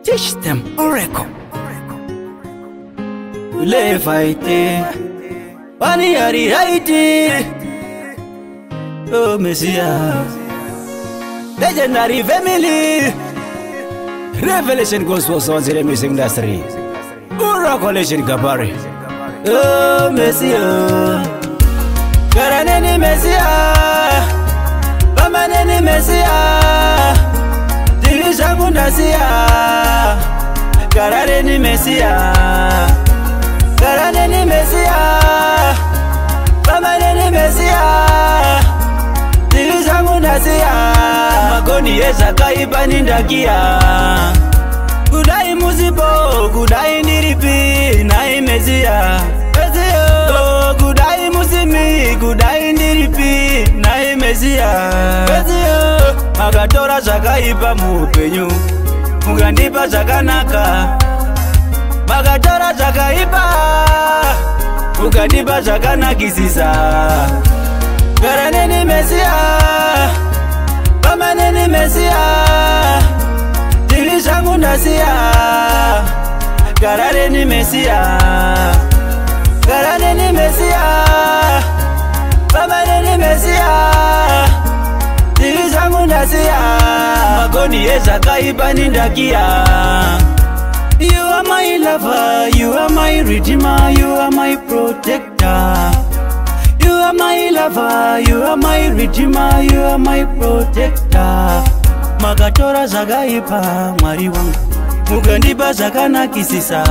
Teach them oracle. We live fighting. Pani Hari Haiti. Oh Messiah. Legendary family. Revelation gospel songs in the music industry. Oracle Legend Gabari. Oh Messiah. Karaneni Messiah. Bamaneni Messiah. Dirisha Bundasia. Karaneni Messiah. Karaneni Messiah. Bamaneni Messiah. Dirisha Bundasia. Magoni Eza Kaiba Nindakia. Kudai Musipo, Kudai Niripi, Nai Messiah. Oh, Kudai Musimi, Kudai Niripi, Nai Messiah. Magatora Zakaiba Mupenyu, Mugandipa Zakanaka. Magatora Zakaiba, Mugandipa Zakanakisisa. Karaneni Messiah, Bamaneni Messiah. Dirisha Bundasia. Karaneni Messiah. Karaneni Messiah. Bamaneni Messiah. Dirisha Bundasia. Magoni Eza Kaiba Nindakia. You are my lover, you are my redeemer, you are my protector. You are my lover, you are my redeemer, you are my protector. Magatora Zagaipa, Mwari wangu, Mugandipa Zakanakisisa.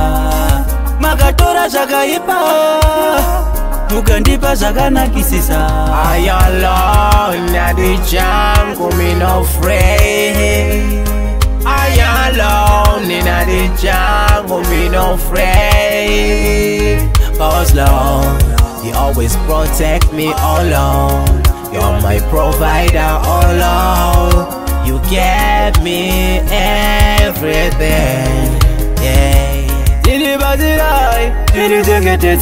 Magatora Zagaipa, Mugandipa Zakanakisisa. I alone at the jungle, me no afraid. I alone in the jungle, me no afraid. Cause Lord, you always protect me, oh Lord. You're my provider, oh Lord. You gave me everything, yeah. Didi Bazirai, Didi Jengetet,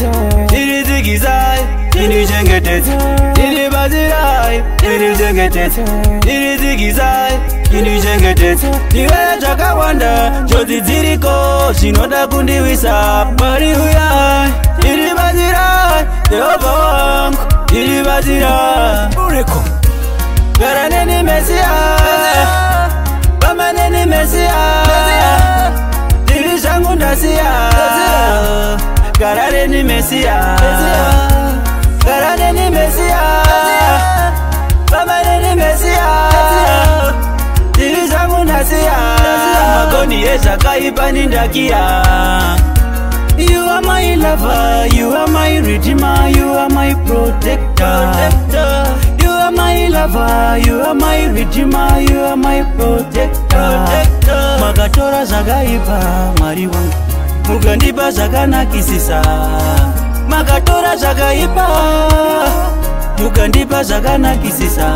Didi Zigizai, Didi Jengetet, Didi Bazirai, Didi Jengetet, Didi Zigizai, Didi Jengetet. Niwe Jakawanda, Jodi Ziriko, Shinoda Kundiwisa, Marihuya, Didi Bazirai, Deobawang, Didi Bazirai, Oracle. Karaneni Messiah, Bamaneni Messiah, Dirisha Bundasia. Karaneni Messiah, Karaneni Messiah, Bamaneni Messiah, Dirisha Bundasia. Magoni Eza Kaiba Nindakia. You are my lover, you are my redeemer, you are my protector. You are my lover, you are my redeemer, you are my protector. Magatora Zagaiba, Mwari wangu, Mugandipa Zakanakisisa. Magatora Zagaiba, Mugandipa Zakanakisisa.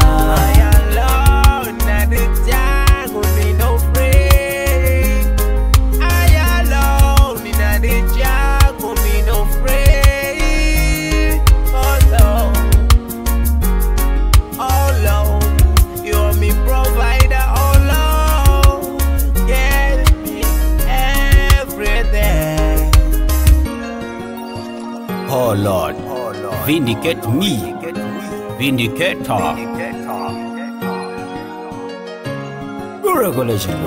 Oh Lord, vindicate me, vindicator. Oracle Legend.